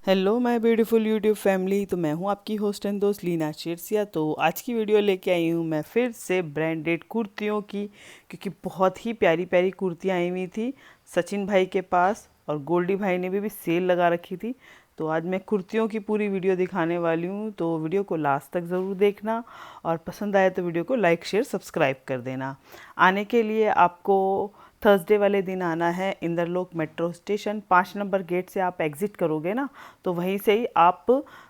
Hello my beautiful YouTube family. तो मैं हूं आपकी होस्ट एंड दोस्त लीना शेरसिया। तो आज की वीडियो लेके आई हूं मैं फिर से ब्रांडेड कुर्तियों की, क्योंकि बहुत ही प्यारी प्यारी कुर्तियां आई हुई थी सचिन भाई के पास, और गोल्डी भाई ने भी सेल लगा रखी थी। तो आज मैं कुर्तियों की पूरी वीडियो दिखाने वाली हूँ, तो वीडियो को लास्ट तक ज़रूर देखना, और पसंद आए तो वीडियो को लाइक शेयर सब्सक्राइब कर देना। आने के लिए आपको थर्सडे वाले दिन आना है Inderlok metro station. 5 number gate से आप एग्ज़िट करोगे ना, तो वहीं से ही आप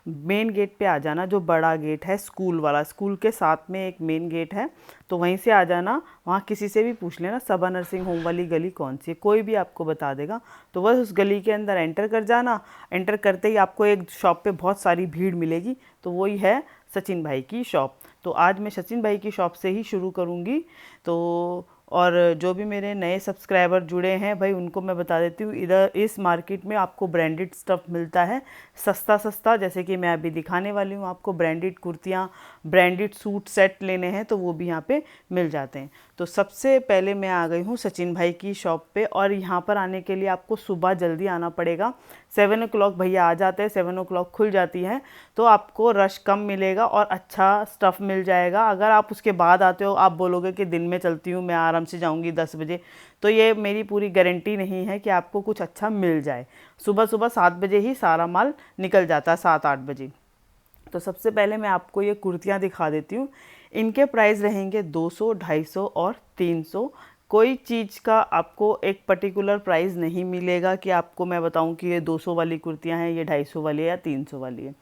मेन गेट पे आ जाना, जो बड़ा गेट है स्कूल वाला, स्कूल के साथ में एक मेन गेट है, तो वहीं से आ जाना। वहाँ किसी से भी पूछ लेना सबा नर्सिंग होम वाली गली कौन सी है, कोई भी आपको बता देगा। तो बस उस गली के अंदर एंटर कर जाना। एंटर करते ही आपको एक शॉप पे बहुत सारी भीड़ मिलेगी, तो वही है सचिन भाई की शॉप। तो आज मैं सचिन भाई की शॉप से ही शुरू करूँगी। तो और जो भी मेरे नए सब्सक्राइबर जुड़े हैं भाई, उनको मैं बता देती हूँ, इधर इस मार्केट में आपको ब्रांडेड स्टफ़ मिलता है सस्ता सस्ता। जैसे कि मैं अभी दिखाने वाली हूँ आपको ब्रांडेड कुर्तियाँ, ब्रांडेड सूट सेट लेने हैं तो वो भी यहाँ पे मिल जाते हैं। तो सबसे पहले मैं आ गई हूँ सचिन भाई की शॉप पे, और यहाँ पर आने के लिए आपको सुबह जल्दी आना पड़ेगा। 7 o'clock भैया आ जाते हैं, 7 o'clock खुल जाती है, तो आपको रश कम मिलेगा और अच्छा स्टफ़ मिल जाएगा। अगर आप उसके बाद आते हो, आप बोलोगे कि दिन में चलती हूँ मैं आराम से जाऊँगी 10 बजे, तो ये मेरी पूरी गारंटी नहीं है कि आपको कुछ अच्छा मिल जाए। सुबह सुबह 7 बजे ही सारा माल निकल जाता है, 7-8 बजे। तो सबसे पहले मैं आपको ये कुर्तियाँ दिखा देती हूँ। इनके प्राइस रहेंगे 200, 250 और 300। कोई चीज़ का आपको एक पर्टिकुलर प्राइस नहीं मिलेगा कि आपको मैं बताऊं कि ये 200 वाली कुर्तियां हैं, ये 250 वाली है या 300 वाली है,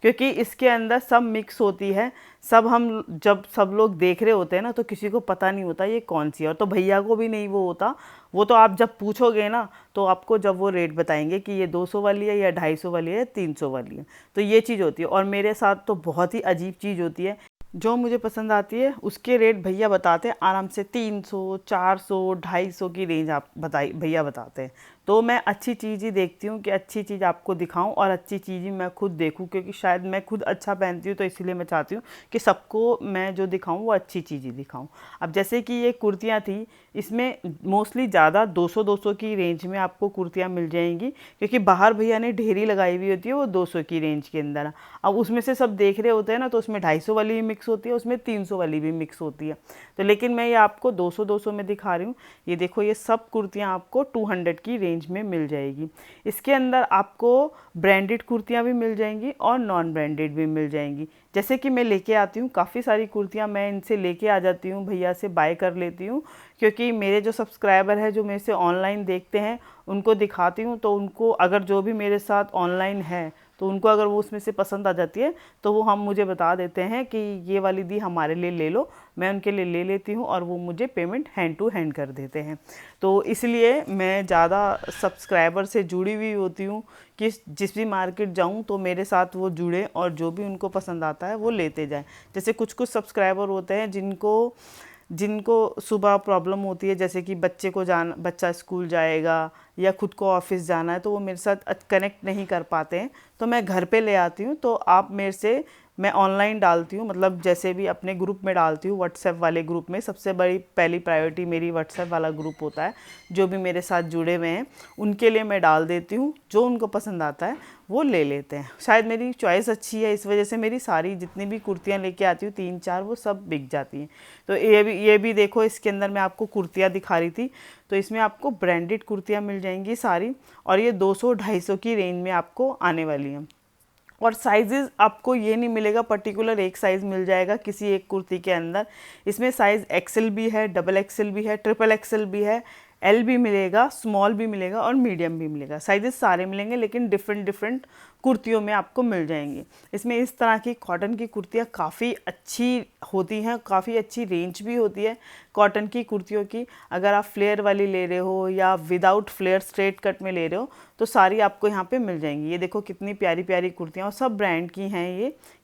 क्योंकि इसके अंदर सब मिक्स होती है। सब हम जब सब लोग देख रहे होते हैं ना, तो किसी को पता नहीं होता ये कौन सी है, और तो भैया को भी नहीं वो होता। वो तो आप जब पूछोगे ना, तो आपको जब वो रेट बताएंगे कि ये 200 वाली है या 250 वाली है, 300 वाली है। तो ये चीज़ होती है। और मेरे साथ तो बहुत ही अजीब चीज़ होती है, जो मुझे पसंद आती है उसके रेट भैया बताते हैं आराम से 300, 400, 250 की रेंज आप बताई भैया बताते हैं। तो मैं अच्छी चीज़ ही देखती हूँ कि अच्छी चीज़ आपको दिखाऊं, और अच्छी चीज़ ही मैं खुद देखूं, क्योंकि शायद मैं खुद अच्छा पहनती हूँ, तो इसलिए मैं चाहती हूँ कि सबको मैं जो दिखाऊं वो अच्छी चीज़ ही दिखाऊं। अब जैसे कि ये कुर्तियाँ थी, इसमें मोस्टली ज़्यादा 200-200 की रेंज में आपको कुर्तियाँ मिल जाएंगी, क्योंकि बाहर भैया ने ढेरी लगाई हुई होती है वो 200 की रेंज के अंदर। अब उसमें से सब देख रहे होते हैं ना, तो उसमें 250 वाली भी मिक्स होती है, उसमें 300 वाली भी मिक्स होती है। तो लेकिन मैं ये आपको 200-200 में दिखा रही हूँ। ये देखो, ये सब कुर्तियाँ आपको 200 की रेंज में मिल जाएगी। इसके अंदर आपको ब्रांडेड कुर्तियाँ भी मिल जाएंगी और नॉन ब्रांडेड भी मिल जाएंगी। जैसे कि मैं लेके आती हूँ काफ़ी सारी कुर्तियाँ, मैं इनसे लेके आ जाती हूँ, भैया से बाय कर लेती हूँ, क्योंकि मेरे जो सब्सक्राइबर है जो मेरे से ऑनलाइन देखते हैं, उनको दिखाती हूँ। तो उनको अगर जो भी मेरे साथ ऑनलाइन है, तो उनको अगर वो उसमें से पसंद आ जाती है, तो वो हम मुझे बता देते हैं कि ये वाली दी हमारे लिए ले लो। मैं उनके लिए ले लेती हूँ, और वो मुझे पेमेंट हैंड टू हैंड कर देते हैं। तो इसलिए मैं ज़्यादा सब्सक्राइबर से जुड़ी हुई होती हूँ कि जिस भी मार्केट जाऊँ तो मेरे साथ वो जुड़े, और जो भी उनको पसंद आता है वो लेते जाएँ। जैसे कुछ कुछ सब्सक्राइबर होते हैं जिनको जिनको सुबह प्रॉब्लम होती है, जैसे कि बच्चा स्कूल जाएगा या खुद को ऑफिस जाना है, तो वो मेरे साथ कनेक्ट नहीं कर पाते हैं, तो मैं घर पे ले आती हूँ। तो आप मेरे से मैं ऑनलाइन डालती हूँ, मतलब जैसे भी अपने ग्रुप में डालती हूँ, व्हाट्सएप वाले ग्रुप में। सबसे बड़ी पहली प्रायोरिटी मेरी व्हाट्सएप वाला ग्रुप होता है। जो भी मेरे साथ जुड़े हुए हैं उनके लिए मैं डाल देती हूँ, जो उनको पसंद आता है वो ले लेते हैं। शायद मेरी चॉइस अच्छी है, इस वजह से मेरी सारी जितनी भी कुर्तियाँ लेके आती हूँ 3-4, वो सब बिक जाती हैं। तो ये भी देखो, इसके अंदर मैं आपको कुर्तियाँ दिखा रही थी, तो इसमें आपको ब्रांडेड कुर्तियाँ मिल जाएंगी सारी, और ये 200-250 की रेंज में आपको आने वाली हैं। और साइजेस आपको ये नहीं मिलेगा पर्टिकुलर एक साइज़ मिल जाएगा किसी एक कुर्ती के अंदर। इसमें साइज़ एक्सेल भी है, डबल एक्सेल भी है, ट्रिपल एक्सेल भी है, एल भी मिलेगा, स्मॉल भी मिलेगा और मीडियम भी मिलेगा। साइजेस सारे मिलेंगे, लेकिन डिफरेंट डिफरेंट कुर्तियों में आपको मिल जाएंगी। इसमें इस तरह की कॉटन की कुर्तियाँ काफ़ी अच्छी होती हैं, काफ़ी अच्छी रेंज भी होती है कॉटन की कुर्तियों की। अगर आप फ्लेयर वाली ले रहे हो या विदाउट फ्लेयर स्ट्रेट कट में ले रहे हो, तो सारी आपको यहाँ पे मिल जाएंगी। ये देखो कितनी प्यारी प्यारी कुर्तियाँ, और सब ब्रांड की हैं,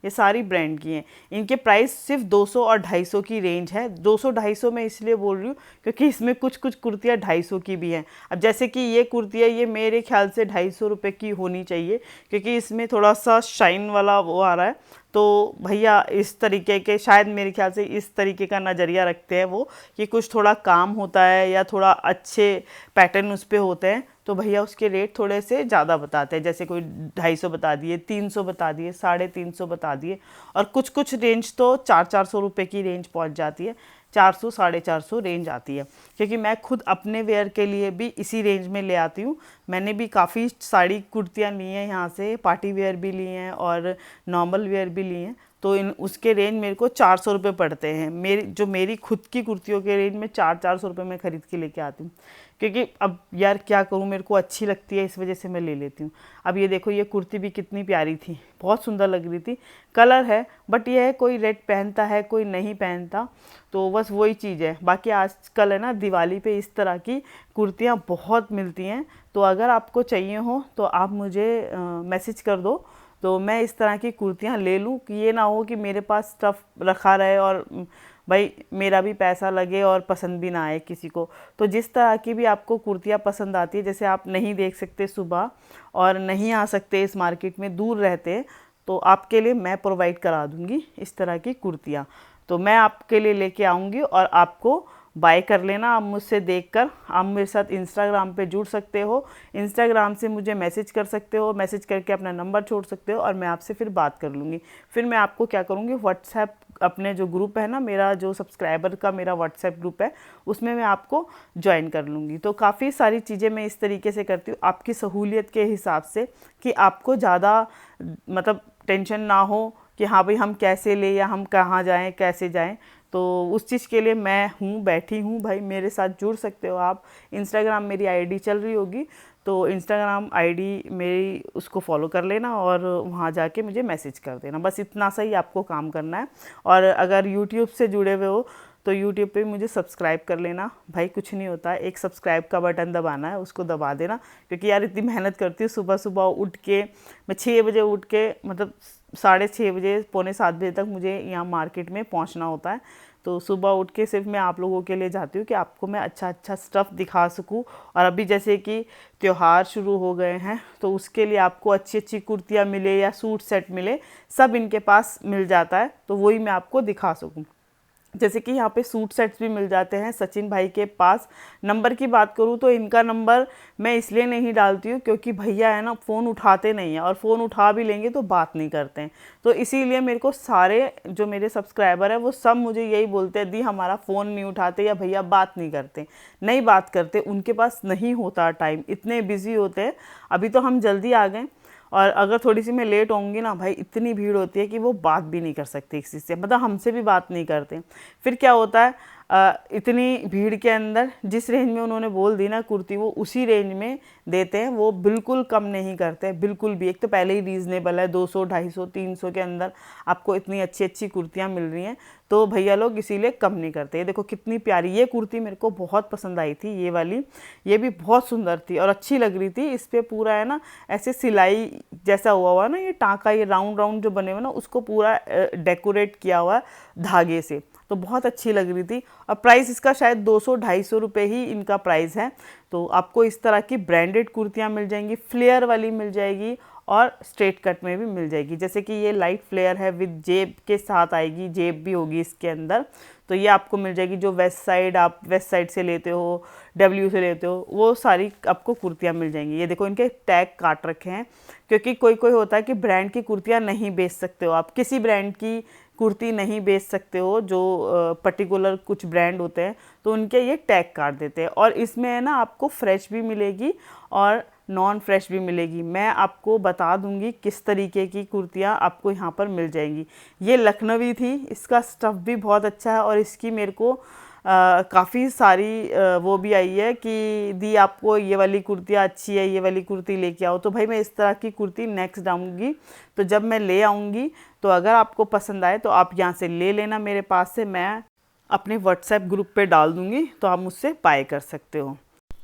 ये सारी ब्रांड की हैं। इनके प्राइस सिर्फ 200 और 250 की रेंज है। 200-250 मैं इसलिए बोल रही हूँ क्योंकि इसमें कुछ कुछ कुर्तियाँ 250 की भी हैं। अब जैसे कि ये कुर्ती है, ये मेरे ख्याल से 250 रुपये की होनी चाहिए, क्योंकि इसमें थोड़ा सा शाइन वाला वो आ रहा है, तो भैया इस तरीके के, शायद मेरे ख्याल से इस तरीके का नज़रिया रखते हैं वो, कि कुछ थोड़ा काम होता है या थोड़ा अच्छे पैटर्न उस पर होते हैं तो भैया उसके रेट थोड़े से ज़्यादा बताते हैं। जैसे कोई 250 बता दिए, 300 बता दिए, 350 बता दिए, और कुछ कुछ रेंज तो 400 रुपये की रेंज पहुंच जाती है, 400 450 रेंज आती है। क्योंकि मैं खुद अपने वेयर के लिए भी इसी रेंज में ले आती हूँ। मैंने भी काफ़ी साड़ी कुर्तियाँ ली हैं यहाँ से, पार्टी वेयर भी ली हैं और नॉर्मल वेयर भी ली हैं। तो इन उसके रेंज मेरे को 400 रुपये पड़ते हैं। मेरी खुद की कुर्तियों के रेंज में 400 रुपये में ख़रीद के लेके आती हूँ। क्योंकि अब यार क्या करूँ, मेरे को अच्छी लगती है, इस वजह से मैं ले लेती हूँ। अब ये देखो, ये कुर्ती भी कितनी प्यारी थी, बहुत सुंदर लग रही थी। कलर है, बट ये है कोई रेड पहनता है कोई नहीं पहनता, तो बस वही चीज़ है। बाकी आजकल है ना दिवाली पे इस तरह की कुर्तियाँ बहुत मिलती हैं। तो अगर आपको चाहिए हो तो आप मुझे मैसेज कर दो, तो मैं इस तरह की कुर्तियाँ ले लूँ। कि ये ना हो कि मेरे पास स्टफ़ रखा रहे और भाई मेरा भी पैसा लगे और पसंद भी ना आए किसी को। तो जिस तरह की भी आपको कुर्तियाँ पसंद आती है, जैसे आप नहीं देख सकते सुबह और नहीं आ सकते इस मार्केट में, दूर रहते, तो आपके लिए मैं प्रोवाइड करा दूँगी इस तरह की कुर्तियाँ। तो मैं आपके लिए लेके आऊँगी और आपको बाय कर लेना। आप मुझसे देखकर आप मेरे साथ इंस्टाग्राम पे जुड़ सकते हो, इंस्टाग्राम से मुझे मैसेज कर सकते हो, मैसेज करके अपना नंबर छोड़ सकते हो और मैं आपसे फिर बात कर लूँगी। फिर मैं आपको क्या करूँगी, व्हाट्सएप अपने जो ग्रुप है ना, मेरा जो सब्सक्राइबर का मेरा व्हाट्सएप ग्रुप है, उसमें मैं आपको ज्वाइन कर लूँगी। तो काफ़ी सारी चीज़ें मैं इस तरीके से करती हूँ आपकी सहूलियत के हिसाब से, कि आपको ज़्यादा मतलब टेंशन ना हो कि हाँ भाई हम कैसे ले या हम कहाँ जाएँ कैसे जाएँ। तो उस चीज़ के लिए मैं बैठी हूँ भाई, मेरे साथ जुड़ सकते हो आप। इंस्टाग्राम मेरी आईडी चल रही होगी, तो इंस्टाग्राम आईडी मेरी उसको फॉलो कर लेना और वहाँ जाके मुझे मैसेज कर देना। बस इतना सा ही आपको काम करना है। और अगर यूट्यूब से जुड़े हुए हो तो यूट्यूब पे मुझे सब्सक्राइब कर लेना भाई, कुछ नहीं होता है, एक सब्सक्राइब का बटन दबाना है, उसको दबा देना। क्योंकि यार इतनी मेहनत करती हूँ, सुबह सुबह उठ के मैं 6 बजे उठ के, मतलब 6:30 बजे, पौने 7 बजे तक मुझे यहाँ मार्केट में पहुँचना होता है। तो सुबह उठ के सिर्फ मैं आप लोगों के लिए जाती हूँ कि आपको मैं अच्छा अच्छा स्टफ़ दिखा सकूँ। और अभी जैसे कि त्योहार शुरू हो गए हैं, तो उसके लिए आपको अच्छी अच्छी कुर्तियाँ मिले या सूट सेट मिले, सब इनके पास मिल जाता है, तो वही मैं आपको दिखा सकूँ। जैसे कि यहाँ पे सूट सेट्स भी मिल जाते हैं सचिन भाई के पास। नंबर की बात करूँ तो इनका नंबर मैं इसलिए नहीं डालती हूँ क्योंकि भैया है ना फ़ोन उठाते नहीं हैं, और फ़ोन उठा भी लेंगे तो बात नहीं करते हैं। तो इसीलिए मेरे को सारे जो मेरे सब्सक्राइबर हैं वो सब मुझे यही बोलते हैं, दी हमारा फ़ोन नहीं उठाते या भैया बात नहीं करते। नहीं बात करते, उनके पास नहीं होता टाइम, इतने बिज़ी होते हैं। अभी तो हम जल्दी आ गए, और अगर थोड़ी सी मैं लेट होंगी ना भाई, इतनी भीड़ होती है कि वो बात भी नहीं कर सकते किसी से, मतलब हमसे भी बात नहीं करते। फिर क्या होता है, इतनी भीड़ के अंदर जिस रेंज में उन्होंने बोल दी ना कुर्ती, वो उसी रेंज में देते हैं, वो बिल्कुल कम नहीं करते बिल्कुल भी। एक तो पहले ही रीज़नेबल है, 200 250 300 के अंदर आपको इतनी अच्छी अच्छी कुर्तियाँ मिल रही हैं, तो भैया लोग इसीलिए कम नहीं करते। ये देखो कितनी प्यारी ये कुर्ती मेरे को बहुत पसंद आई थी, ये वाली, ये भी बहुत सुंदर थी और अच्छी लग रही थी। इस पर पूरा है ना ऐसे सिलाई जैसा हुआ ना, ये टाँका, ये राउंड राउंड जो बने हुए ना, उसको पूरा डेकोरेट किया हुआ धागे से, तो बहुत अच्छी लग रही थी। और प्राइस इसका शायद 200-250 रुपये ही इनका प्राइस है। तो आपको इस तरह की ब्रांडेड कुर्तियाँ मिल जाएंगी, फ्लेयर वाली मिल जाएगी और स्ट्रेट कट में भी मिल जाएगी। जैसे कि ये लाइट फ्लेयर है, विद जेब के साथ आएगी, जेब भी होगी इसके अंदर। तो ये आपको मिल जाएगी, जो वेस्ट साइड आप वेस्ट साइड से लेते हो, डब्ल्यू से लेते हो, वो सारी आपको कुर्तियाँ मिल जाएंगी। ये देखो इनके टैग काट रखे हैं, क्योंकि कोई कोई होता है कि ब्रांड की कुर्तियाँ नहीं बेच सकते हो आप, किसी ब्रांड की कुर्ती नहीं बेच सकते हो, जो पर्टिकुलर कुछ ब्रांड होते हैं, तो उनके ये टैग काट देते हैं। और इसमें है ना आपको फ्रेश भी मिलेगी और नॉन फ्रेश भी मिलेगी। मैं आपको बता दूंगी किस तरीके की कुर्तियाँ आपको यहाँ पर मिल जाएंगी। ये लखनवी थी, इसका स्टफ़ भी बहुत अच्छा है, और इसकी मेरे को काफ़ी सारी वो भी आई है कि दी आपको ये वाली कुर्तियाँ अच्छी है, ये वाली कुर्ती लेके आओ। तो भाई मैं इस तरह की कुर्ती नेक्स्ट आऊँगी, तो जब मैं ले आऊँगी तो अगर आपको पसंद आए तो आप यहाँ से ले लेना मेरे पास से, मैं अपने व्हाट्सएप ग्रुप पे डाल दूँगी, तो आप मुझसे बाय कर सकते हो।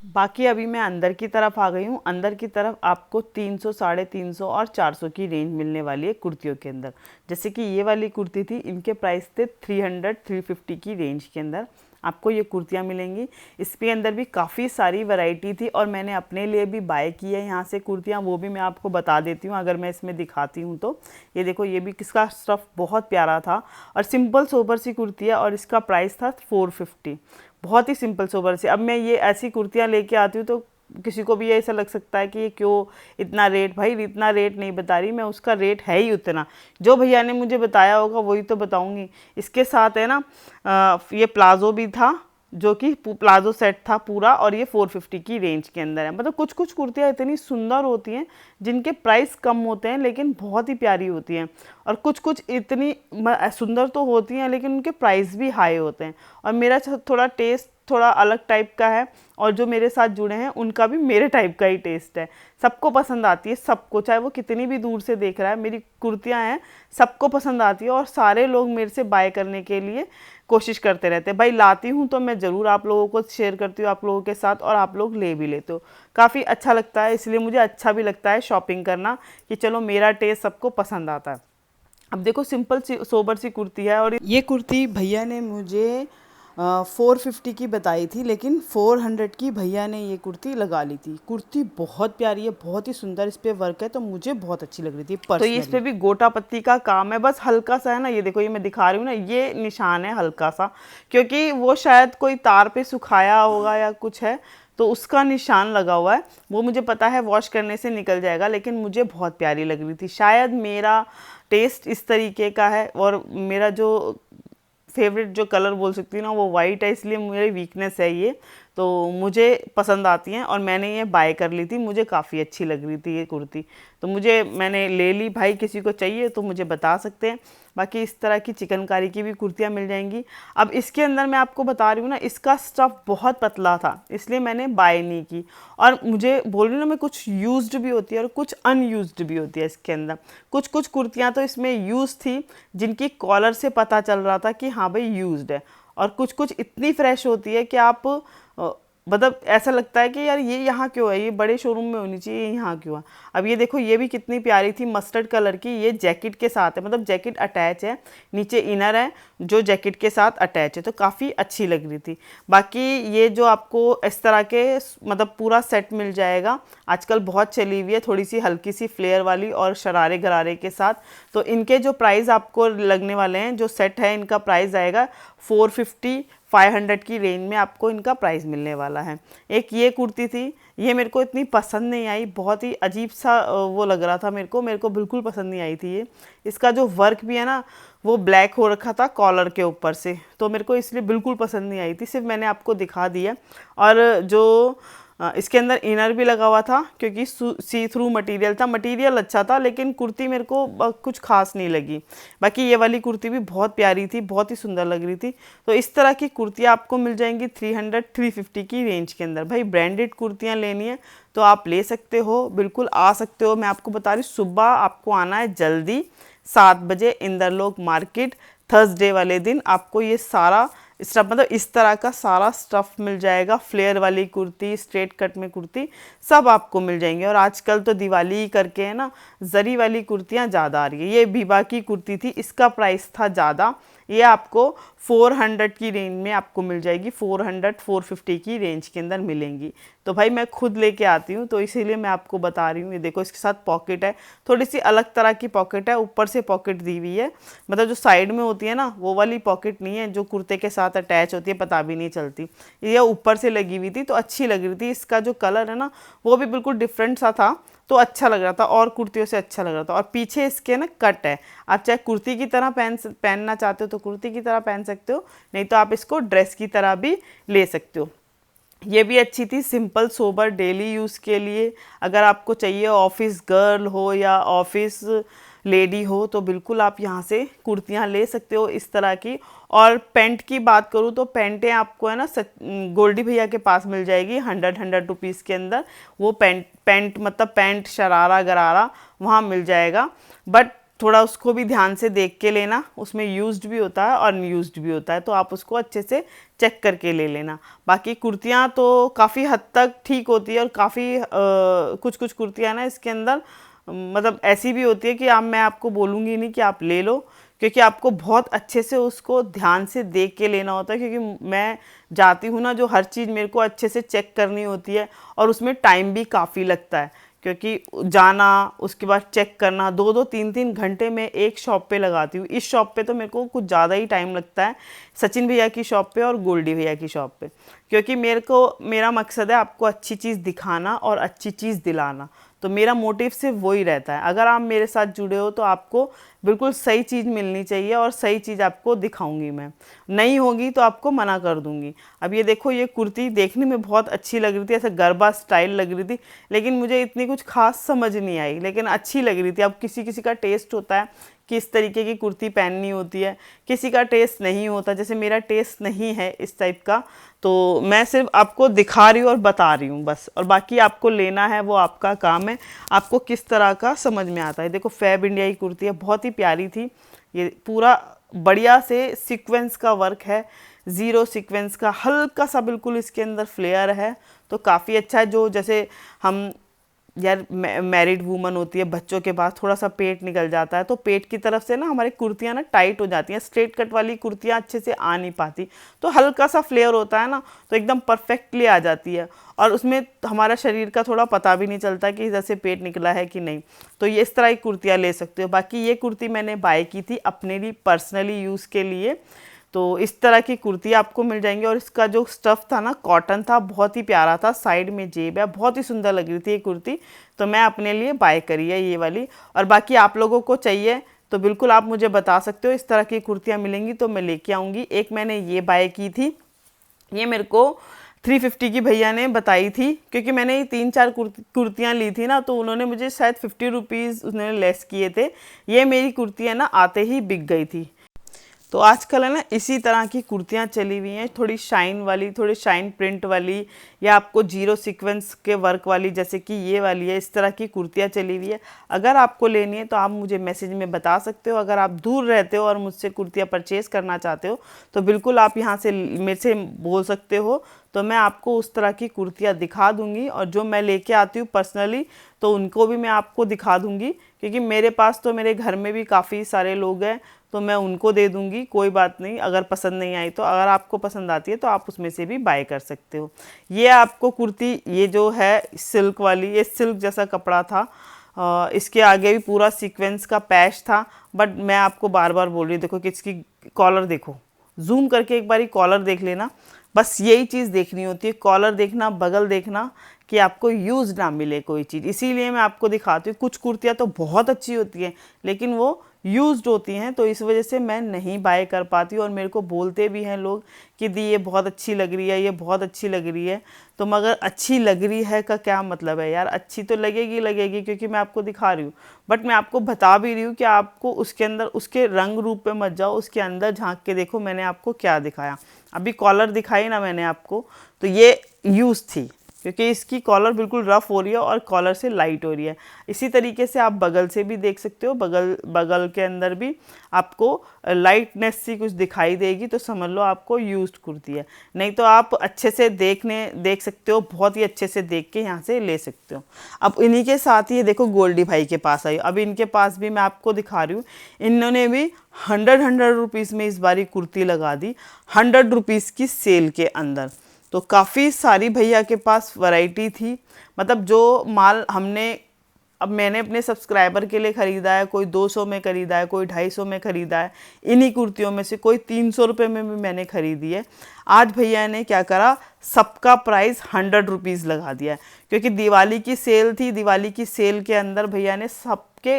बाकी अभी मैं अंदर की तरफ आ गई हूँ। अंदर की तरफ आपको 300, 350 और 400 की रेंज मिलने वाली है कुर्तियों के अंदर। जैसे कि ये वाली कुर्ती थी, इनके प्राइस थे 300, 350 की रेंज के अंदर। आपको ये कुर्तियाँ मिलेंगी। इसके अंदर भी काफ़ी सारी वैरायटी थी और मैंने अपने लिए भी बाय की है यहाँ से कुर्तियाँ, वो भी मैं आपको बता देती हूँ अगर मैं इसमें दिखाती हूँ तो। ये देखो, ये भी किसका स्टफ़ बहुत प्यारा था और सिंपल सोबर सी कुर्ती है और इसका प्राइस था 450। बहुत ही सिंपल सोबर सी। अब मैं ये ऐसी कुर्तियाँ लेके आती हूँ तो किसी को भी ऐसा लग सकता है कि ये क्यों इतना रेट। भाई इतना रेट नहीं बता रही मैं, उसका रेट है ही उतना, जो भैया ने मुझे बताया होगा वही तो बताऊंगी। इसके साथ है ना ये प्लाजो भी था, जो कि प्लाजो सेट था पूरा, और ये 450 की रेंज के अंदर है। मतलब कुछ कुछ कुर्तियाँ इतनी सुंदर होती हैं जिनके प्राइस कम होते हैं लेकिन बहुत ही प्यारी होती हैं, और कुछ कुछ इतनी सुंदर तो होती हैं लेकिन उनके प्राइस भी हाई होते हैं। और मेरा थोड़ा टेस्ट थोड़ा अलग टाइप का है, और जो मेरे साथ जुड़े हैं उनका भी मेरे टाइप का ही टेस्ट है। सबको पसंद आती है, सबको, चाहे वो कितनी भी दूर से देख रहा है, मेरी कुर्तियां हैं सबको पसंद आती है और सारे लोग मेरे से बाय करने के लिए कोशिश करते रहते हैं। भाई लाती हूँ तो मैं ज़रूर आप लोगों को शेयर करती हूँ आप लोगों के साथ, और आप लोग ले भी लेते हो। काफ़ी अच्छा लगता है, इसलिए मुझे अच्छा भी लगता है शॉपिंग करना कि चलो मेरा टेस्ट सबको पसंद आता है। अब देखो, सिंपल सी सोबर सी कुर्ती है, और ये कुर्ती भैया ने मुझे 450 की बताई थी लेकिन 400 की भैया ने ये कुर्ती लगा ली थी। कुर्ती बहुत प्यारी है, बहुत ही सुंदर इस पर वर्क है, तो मुझे बहुत अच्छी लग रही थी पर्सनली। तो ये इस पर भी गोटा पत्ती का काम है, बस हल्का सा है ना, ये देखो, ये मैं दिखा रही हूँ ना, ये निशान है हल्का सा, क्योंकि वो शायद कोई तार पे सुखाया होगा या कुछ है तो उसका निशान लगा हुआ है। वो मुझे पता है वॉश करने से निकल जाएगा, लेकिन मुझे बहुत प्यारी लग रही थी। शायद मेरा टेस्ट इस तरीके का है और मेरा जो फेवरेट जो कलर बोल सकती हूँ ना वो वाइट है, इसलिए मेरी वीकनेस है ये, तो मुझे पसंद आती हैं और मैंने ये बाय कर ली थी। मुझे काफ़ी अच्छी लग रही थी ये कुर्ती, तो मैंने ले ली। भाई किसी को चाहिए तो मुझे बता सकते हैं। बाकी इस तरह की चिकनकारी की भी कुर्तियाँ मिल जाएंगी। अब इसके अंदर मैं आपको बता रही हूँ ना, इसका स्टफ़ बहुत पतला था इसलिए मैंने बाय नहीं की। और मुझे बोल रही हूँ ना मैं, कुछ यूज्ड भी होती है और कुछ अनयूज्ड भी होती है इसके अंदर। कुछ कुछ कुर्तियाँ तो इसमें यूज़ थी जिनकी कॉलर से पता चल रहा था कि हाँ भाई यूज्ड है, और कुछ कुछ इतनी फ्रेश होती है कि आप मतलब ऐसा लगता है कि यार ये यहाँ क्यों है, ये बड़े शोरूम में होनी चाहिए, ये यहाँ क्यों है। अब ये देखो, ये भी कितनी प्यारी थी, मस्टर्ड कलर की। ये जैकेट के साथ है, मतलब जैकेट अटैच है, नीचे इनर है जो जैकेट के साथ अटैच है, तो काफ़ी अच्छी लग रही थी। बाकी ये जो आपको इस तरह के मतलब पूरा सेट मिल जाएगा, आजकल बहुत चली हुई है थोड़ी सी हल्की सी फ्लेयर वाली और शरारे गरारे के साथ। तो इनके जो प्राइस आपको लगने वाले हैं, जो सेट है इनका प्राइस आएगा 450 500 की रेंज में आपको इनका प्राइस मिलने वाला है। एक ये कुर्ती थी, ये मेरे को इतनी पसंद नहीं आई, बहुत ही अजीब सा वो लग रहा था मेरे को बिल्कुल पसंद नहीं आई थी ये। इसका जो वर्क भी है ना वो ब्लैक हो रखा था कॉलर के ऊपर से, तो मेरे को इसलिए बिल्कुल पसंद नहीं आई थी। सिर्फ मैंने आपको दिखा दिया। और जो इसके अंदर इनर भी लगा हुआ था क्योंकि सी थ्रू मटेरियल था, मटेरियल अच्छा था, लेकिन कुर्ती मेरे को कुछ खास नहीं लगी। बाकी ये वाली कुर्ती भी बहुत प्यारी थी, बहुत ही सुंदर लग रही थी। तो इस तरह की कुर्तियाँ आपको मिल जाएंगी 300-350 की रेंज के अंदर। भाई ब्रांडेड कुर्तियाँ लेनी है तो आप ले सकते हो, बिल्कुल आ सकते हो। मैं आपको बता रही, सुबह आपको आना है जल्दी 7 बजे इंदरलोक मार्केट। थर्सडे वाले दिन आपको ये सारा स्टफ, मतलब इस तरह का सारा स्टफ़ मिल जाएगा। फ्लेयर वाली कुर्ती, स्ट्रेट कट में कुर्ती, सब आपको मिल जाएंगे। और आजकल तो दिवाली करके है ना, जरी वाली कुर्तियाँ ज़्यादा आ रही है। ये बीबा की कुर्ती थी, इसका प्राइस था ज़्यादा, ये आपको 400 की रेंज में आपको मिल जाएगी। 400-450 की रेंज के अंदर मिलेंगी। तो भाई मैं खुद लेके आती हूँ तो इसीलिए मैं आपको बता रही हूँ। ये देखो, इसके साथ पॉकेट है, थोड़ी सी अलग तरह की पॉकेट है, ऊपर से पॉकेट दी हुई है, मतलब जो साइड में होती है ना वो वाली पॉकेट नहीं है जो कुर्ते के साथ अटैच होती है, पता भी नहीं चलती। ये ऊपर से लगी हुई थी तो अच्छी लग रही थी। इसका जो कलर है ना वो भी बिल्कुल डिफरेंट सा था, तो अच्छा लग रहा था और कुर्तियों से अच्छा लग रहा था। और पीछे इसके ना कट है, आप चाहे कुर्ती की तरह पहनना चाहते हो तो कुर्ती की तरह पहन सकते हो, नहीं तो आप इसको ड्रेस की तरह भी ले सकते हो। ये भी अच्छी थी, सिंपल सोबर डेली यूज़ के लिए। अगर आपको चाहिए, ऑफिस गर्ल हो या ऑफिस लेडी हो, तो बिल्कुल आप यहाँ से कुर्तियाँ ले सकते हो इस तरह की। और पैंट की बात करूँ तो पैंटें आपको है ना गोल्डी भैया के पास मिल जाएगी 100 रुपीज़ के अंदर। वो पैंट मतलब पैंट शरारा गरारा वहाँ मिल जाएगा, बट थोड़ा उसको भी ध्यान से देख के लेना, उसमें यूज्ड भी होता है और अनयूज्ड भी होता है, तो आप उसको अच्छे से चेक करके ले लेना। बाकी कुर्तियाँ तो काफ़ी हद तक ठीक होती है, और काफ़ी कुछ कुछ कुर्तियाँ ना इसके अंदर मतलब ऐसी भी होती है कि मैं आपको बोलूँगी नहीं कि आप ले लो, क्योंकि आपको बहुत अच्छे से उसको ध्यान से देख के लेना होता है, क्योंकि मैं जाती हूँ ना, जो हर चीज़ मेरे को अच्छे से चेक करनी होती है और उसमें टाइम भी काफ़ी लगता है, क्योंकि जाना उसके बाद चेक करना, 2-2 3-3 घंटे मैं एक शॉप पे लगाती हूँ। इस शॉप पे तो मेरे को कुछ ज़्यादा ही टाइम लगता है, सचिन भैया की शॉप पे और गोल्डी भैया की शॉप पे, क्योंकि मेरा मकसद है आपको अच्छी चीज़ दिखाना और अच्छी चीज़ दिलाना। तो मेरा मोटिव सिर्फ वही रहता है। अगर आप मेरे साथ जुड़े हो तो आपको बिल्कुल सही चीज़ मिलनी चाहिए और सही चीज़ आपको दिखाऊंगी मैं। नहीं होगी तो आपको मना कर दूंगी। अब ये देखो, ये कुर्ती देखने में बहुत अच्छी लग रही थी, ऐसे गरबा स्टाइल लग रही थी, लेकिन मुझे इतनी कुछ खास समझ नहीं आई, लेकिन अच्छी लग रही थी। अब किसी किसी का टेस्ट होता है कि इस तरीके की कुर्ती पहननी होती है, किसी का टेस्ट नहीं होता, जैसे मेरा टेस्ट नहीं है इस टाइप का। तो मैं सिर्फ आपको दिखा रही हूँ और बता रही हूँ बस, और बाकी आपको लेना है वो आपका काम है, आपको किस तरह का समझ में आता है। देखो फैब इंडिया की कुर्ती है, बहुत ही प्यारी थी। ये पूरा बढ़िया से सीक्वेंस का वर्क है, ज़ीरो सीक्वेंस का, हल्का सा बिल्कुल इसके अंदर फ्लेयर है, तो काफ़ी अच्छा है। जो जैसे हम यार मैरिड वूमन होती है, बच्चों के पास थोड़ा सा पेट निकल जाता है, तो पेट की तरफ से ना हमारी कुर्तियाँ ना टाइट हो जाती हैं, स्ट्रेट कट वाली कुर्तियाँ अच्छे से आ नहीं पाती, तो हल्का सा फ्लेयर होता है ना, तो एकदम परफेक्टली आ जाती है, और उसमें हमारा शरीर का थोड़ा पता भी नहीं चलता कि इधर से पेट निकला है कि नहीं। तो ये इस तरह की कुर्तियाँ ले सकते हो। बाकी ये कुर्ती मैंने बाय की थी अपने लिए पर्सनली यूज़ के लिए, तो इस तरह की कुर्ती आपको मिल जाएंगी। और इसका जो स्टफ़ था ना, कॉटन था, बहुत ही प्यारा था, साइड में जेब है, बहुत ही सुंदर लग रही थी ये कुर्ती, तो मैं अपने लिए बाय करी है ये वाली। और बाकी आप लोगों को चाहिए तो बिल्कुल आप मुझे बता सकते हो, इस तरह की कुर्तियाँ मिलेंगी तो मैं लेके आऊँगी। एक मैंने ये बाय की थी, ये मेरे को 350 की भैया ने बताई थी, क्योंकि मैंने ये 3-4 कुर्तियाँ ली थी ना, तो उन्होंने मुझे शायद 50 रुपीज़ उन्होंने लेस किए थे। ये मेरी कुर्तियाँ ना आते ही बिक गई थी। तो आजकल है ना इसी तरह की कुर्तियाँ चली हुई हैं, थोड़ी शाइन वाली, थोड़ी शाइन प्रिंट वाली, या आपको जीरो सीक्वेंस के वर्क वाली, जैसे कि ये वाली है, इस तरह की कुर्तियाँ चली हुई है। अगर आपको लेनी है तो आप मुझे मैसेज में बता सकते हो। अगर आप दूर रहते हो और मुझसे कुर्तियाँ परचेज़ करना चाहते हो तो बिल्कुल आप यहाँ से मेरे से बोल सकते हो, तो मैं आपको उस तरह की कुर्तियाँ दिखा दूँगी। और जो मैं लेके आती हूँ पर्सनली, तो उनको भी मैं आपको दिखा दूँगी, क्योंकि मेरे पास तो मेरे घर में भी काफ़ी सारे लोग हैं, तो मैं उनको दे दूंगी, कोई बात नहीं। अगर पसंद नहीं आई तो अगर आपको पसंद आती है तो आप उसमें से भी बाय कर सकते हो। ये आपको कुर्ती, ये जो है सिल्क वाली, ये सिल्क जैसा कपड़ा था, इसके आगे भी पूरा सीक्वेंस का पैच था, बट मैं आपको बार बार बोल रही हूँ, देखो कि इसकी कॉलर देखो, जूम करके एक बार कॉलर देख लेना, बस यही चीज़ देखनी होती है, कॉलर देखना, बगल देखना, कि आपको यूज़ ना मिले कोई चीज़। इसीलिए मैं आपको दिखाती हूँ। कुछ कुर्तियाँ तो बहुत अच्छी होती हैं लेकिन वो यूज्ड होती हैं, तो इस वजह से मैं नहीं बाय कर पाती हूँ। और मेरे को बोलते भी हैं लोग कि दी ये बहुत अच्छी लग रही है, ये बहुत अच्छी लग रही है। तो मगर अच्छी लग रही है का क्या मतलब है यार, अच्छी तो लगेगी लगेगी, क्योंकि मैं आपको दिखा रही हूँ, बट मैं आपको बता भी रही हूँ कि आपको उसके अंदर, उसके रंग रूप पे मत जाओ, उसके अंदर झांक के देखो मैंने आपको क्या दिखाया। अभी कॉलर दिखाई ना मैंने आपको, तो ये यूज़ थी, क्योंकि इसकी कॉलर बिल्कुल रफ़ हो रही है और कॉलर से लाइट हो रही है। इसी तरीके से आप बगल से भी देख सकते हो, बगल के अंदर भी आपको लाइटनेस सी कुछ दिखाई देगी, तो समझ लो आपको यूज्ड कुर्ती है। नहीं तो आप अच्छे से देख सकते हो, बहुत ही अच्छे से देख के यहाँ से ले सकते हो। अब इन्हीं के साथ ही देखो गोल्डी भाई के पास आई, अब इनके पास भी मैं आपको दिखा रही हूँ। इन्होंने भी 100 रुपीज़ में इस बारी कुर्ती लगा दी, 100 रुपीज़ की सेल के अंदर। तो काफ़ी सारी भैया के पास वैरायटी थी, मतलब जो माल अब मैंने अपने सब्सक्राइबर के लिए ख़रीदा है, कोई 200 में ख़रीदा है, कोई 250 में ख़रीदा है, इन्हीं कुर्तियों में से कोई 300 रुपये में भी मैंने ख़रीदी है। आज भैया ने क्या करा, सबका प्राइस 100 रुपीज़ लगा दिया है, क्योंकि दिवाली की सेल थी। दिवाली की सेल के अंदर भैया ने सबके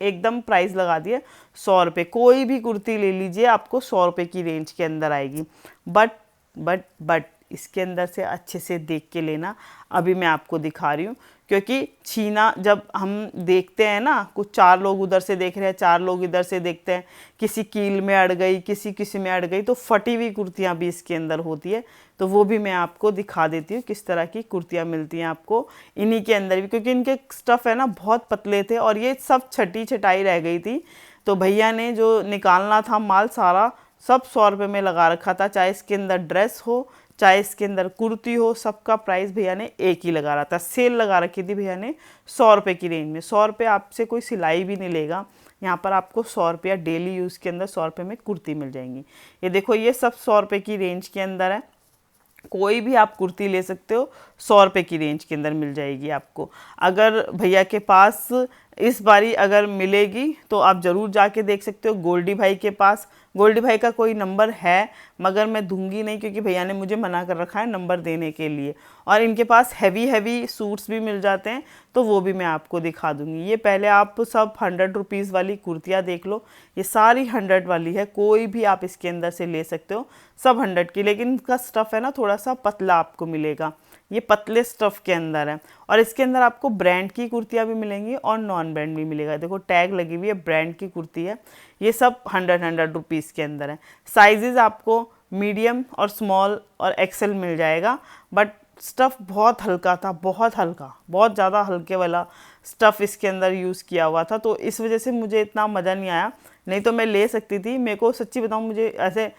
एकदम प्राइस लगा दिए 100 रुपये। कोई भी कुर्ती ले लीजिए आपको 100 रुपये की रेंज के अंदर आएगी। बट इसके अंदर से अच्छे से देख के लेना। अभी मैं आपको दिखा रही हूँ, क्योंकि छीना जब हम देखते हैं ना, कुछ 4 लोग उधर से देख रहे हैं, 4 लोग इधर से देखते हैं, किसी कील में अड़ गई, किसी में अड़ गई, तो फटी हुई कुर्तियाँ भी इसके अंदर होती है। तो वो भी मैं आपको दिखा देती हूँ किस तरह की कुर्तियाँ मिलती हैं आपको इन्हीं के अंदर भी, क्योंकि इनके स्टफ़ है ना बहुत पतले थे और ये सब छटाई रह गई थी। तो भैया ने जो निकालना था माल सारा, सब 100 रुपये में लगा रखा था, चाहे इसके अंदर ड्रेस हो, चाहे इसके अंदर कुर्ती हो, सबका प्राइस भैया ने एक ही लगा रहा था। सेल लगा रखी थी भैया ने 100 रुपये की रेंज में। 100 रुपये आपसे कोई सिलाई भी नहीं लेगा। यहाँ पर आपको 100 रुपया डेली यूज़ के अंदर 100 रुपये में कुर्ती मिल जाएंगी। ये देखो ये सब 100 रुपये की रेंज के अंदर है। कोई भी आप कुर्ती ले सकते हो, 100 रुपये की रेंज के अंदर मिल जाएगी आपको। अगर भैया के पास इस बारी अगर मिलेगी तो आप ज़रूर जाके देख सकते हो गोल्डी भाई के पास। गोल्डी भाई का कोई नंबर है मगर मैं दूंगी नहीं, क्योंकि भैया ने मुझे मना कर रखा है नंबर देने के लिए। और इनके पास हैवी सूट्स भी मिल जाते हैं, तो वो भी मैं आपको दिखा दूंगी। ये पहले आप सब 100 रुपीज़ वाली कुर्तियाँ देख लो। ये सारी 100 वाली है, कोई भी आप इसके अंदर से ले सकते हो, सब 100 की। लेकिन इनका स्टफ़ है ना थोड़ा सा पतला आपको मिलेगा, ये पतले स्टफ़ के अंदर है। और इसके अंदर आपको ब्रांड की कुर्तियाँ भी मिलेंगी और नॉन ब्रांड भी मिलेगा। देखो टैग लगी हुई है, ब्रांड की कुर्ती है। ये सब 100 रुपीज़ के अंदर है। साइजेज़ आपको मीडियम और स्मॉल और एक्सेल मिल जाएगा। बट स्टफ़ बहुत हल्का था, बहुत हल्का, बहुत ज़्यादा हल्के वाला स्टफ़ इसके अंदर यूज़ किया हुआ था, तो इस वजह से मुझे इतना मज़ा नहीं आया। नहीं तो मैं ले सकती थी। मेरे को सच्ची बताऊँ मुझे ऐसे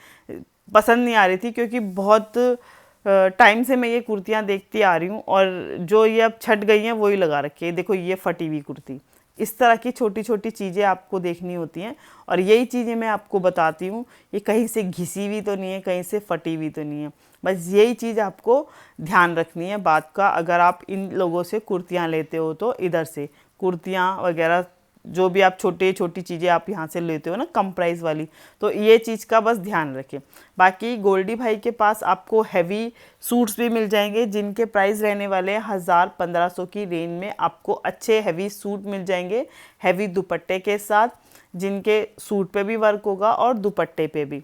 पसंद नहीं आ रही थी, क्योंकि बहुत टाइम से मैं ये कुर्तियाँ देखती आ रही हूँ और जो ये अब छट गई हैं वही लगा रखी है। देखो ये फटी हुई कुर्ती। इस तरह की छोटी छोटी चीज़ें आपको देखनी होती हैं और यही चीज़ें मैं आपको बताती हूँ। ये कहीं से घिसी हुई तो नहीं है, कहीं से फटी हुई तो नहीं है, बस यही चीज़ आपको ध्यान रखनी है बात का। अगर आप इन लोगों से कुर्तियाँ लेते हो तो इधर से कुर्तियाँ वगैरह जो भी आप छोटी चीज़ें आप यहाँ से लेते हो ना कम प्राइस वाली, तो ये चीज़ का बस ध्यान रखें। बाकी गोल्डी भाई के पास आपको हैवी सूट्स भी मिल जाएंगे, जिनके प्राइस रहने वाले हैं 1000-1500 की रेंज में। आपको अच्छे हैवी सूट मिल जाएंगे, हैवी दुपट्टे के साथ, जिनके सूट पे भी वर्क होगा और दुपट्टे पे भी।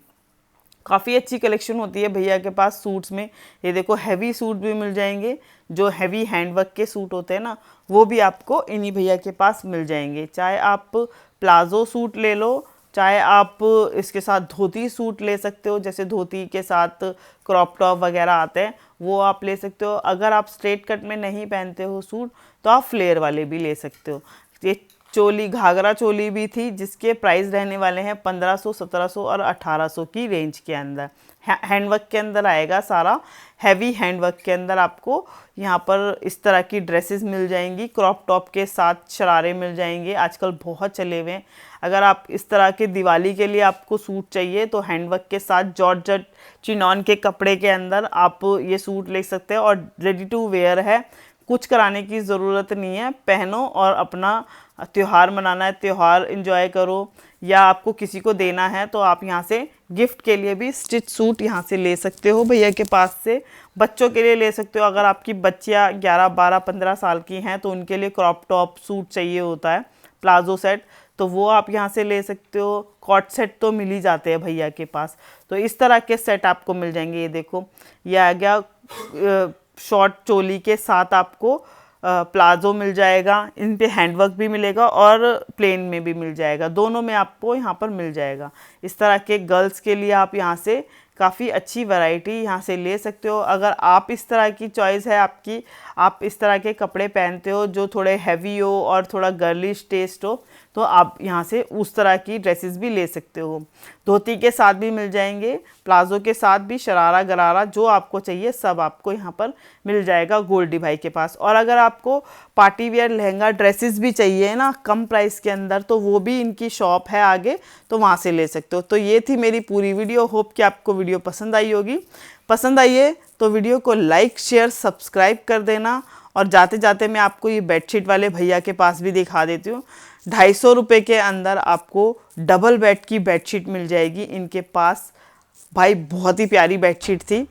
काफ़ी अच्छी कलेक्शन होती है भैया के पास सूट्स में। ये देखो हैवी सूट भी मिल जाएंगे, जो हैवी हैंडवर्क के सूट होते हैं ना, वो भी आपको इन्हीं भैया के पास मिल जाएंगे। चाहे आप प्लाजो सूट ले लो, चाहे आप इसके साथ धोती सूट ले सकते हो, जैसे धोती के साथ क्रॉप टॉप वगैरह आते हैं वो आप ले सकते हो। अगर आप स्ट्रेट कट में नहीं पहनते हो सूट तो आप फ्लेयर वाले भी ले सकते हो। ये चोली, घाघरा चोली भी थी, जिसके प्राइस रहने वाले हैं 1500, 1700 और 1800 की रेंज के अंदर। हैंडवर्क के अंदर आएगा सारा, हैवी हैंडवर्क के अंदर आपको यहाँ पर इस तरह की ड्रेसेस मिल जाएंगी। क्रॉप टॉप के साथ शरारे मिल जाएंगे, आजकल बहुत चले हुए हैं। अगर आप इस तरह के दिवाली के लिए आपको सूट चाहिए तो हैंडवर्क के साथ जॉर्जेट चिनॉन के कपड़े के अंदर आप ये सूट ले सकते हैं और रेडी टू वेयर है। कुछ कराने की ज़रूरत नहीं है, पहनो और अपना त्यौहार मनाना है, त्यौहार एंजॉय करो, या आपको किसी को देना है तो आप यहाँ से गिफ्ट के लिए भी स्टिच सूट यहाँ से ले सकते हो भैया के पास से। बच्चों के लिए ले सकते हो, अगर आपकी बच्चियाँ 11, 12, 15 साल की हैं तो उनके लिए क्रॉप टॉप सूट चाहिए होता है, प्लाजो सेट, तो वो आप यहाँ से ले सकते हो। कॉट सेट तो मिल ही जाते हैं भैया के पास, तो इस तरह के सेट आपको मिल जाएंगे। ये देखो ये आ गया शॉर्ट चोली के साथ आपको प्लाजो मिल जाएगा, इन पे हैंडवर्क भी मिलेगा और प्लेन में भी मिल जाएगा, दोनों में आपको यहाँ पर मिल जाएगा। इस तरह के गर्ल्स के लिए आप यहाँ से काफ़ी अच्छी वैरायटी यहाँ से ले सकते हो। अगर आप इस तरह की चॉइस है आपकी, आप इस तरह के कपड़े पहनते हो जो थोड़े हैवी हो और थोड़ा गर्लिश टेस्ट हो, तो आप यहाँ से उस तरह की ड्रेसेस भी ले सकते हो। धोती के साथ भी मिल जाएंगे, प्लाजो के साथ भी, शरारा गरारा जो आपको चाहिए सब आपको यहाँ पर मिल जाएगा गोल्डी भाई के पास। और अगर आपको पार्टी वेयर लहंगा ड्रेसेस भी चाहिए ना कम प्राइस के अंदर, तो वो भी इनकी शॉप है आगे, तो वहाँ से ले सकते हो। तो ये थी मेरी पूरी वीडियो। होप कि आपको वीडियो पसंद आई होगी। पसंद आई है तो वीडियो को लाइक, शेयर, सब्सक्राइब कर देना। और जाते जाते मैं आपको ये बेडशीट वाले भैया के पास भी दिखा देती हूँ। 250 रुपये के अंदर आपको डबल बेड की बेडशीट मिल जाएगी इनके पास। भाई बहुत ही प्यारी बेडशीट थी।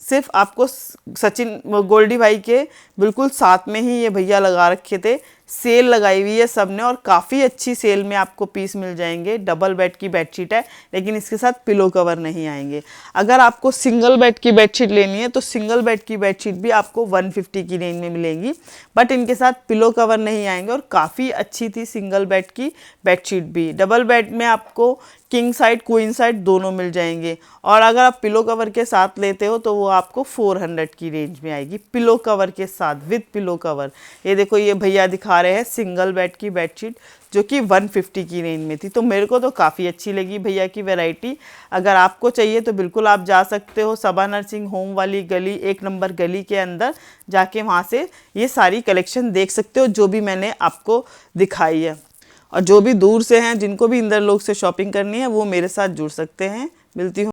सिर्फ आपको सचिन गोल्डी भाई के बिल्कुल साथ में ही ये भैया लगा रखे थे, सेल लगाई हुई है सबने और काफ़ी अच्छी सेल में आपको पीस मिल जाएंगे। डबल बेड की बेडशीट है, लेकिन इसके साथ पिलो कवर नहीं आएंगे। अगर आपको सिंगल बेड की बेडशीट लेनी है तो सिंगल बेड की बेडशीट भी आपको 150 की रेंज में मिलेगी, बट इनके साथ पिलो कवर नहीं आएंगे। और काफ़ी अच्छी थी सिंगल बेड की बेडशीट भी। डबल बेड में आपको किंग साइड, क्वीन साइड दोनों मिल जाएंगे। और अगर आप पिलो कवर के साथ लेते हो तो वो आपको 400 की रेंज में आएगी, पिलो कवर के साथ, विद पिलो कवर। ये देखो ये भैया दिखा दिखा रहे हैं सिंगल बेड की बेडशीट जो कि 150 की रेंज में थी। तो मेरे को तो काफ़ी अच्छी लगी भैया की वैरायटी। अगर आपको चाहिए तो बिल्कुल आप जा सकते हो सबा नर्सिंग होम वाली गली, 1 नंबर गली के अंदर जाके वहाँ से ये सारी कलेक्शन देख सकते हो जो भी मैंने आपको दिखाई है। और जो भी दूर से हैं, जिनको भी इंदरलोक से शॉपिंग करनी है, वो मेरे साथ जुड़ सकते हैं। मिलती हूँ।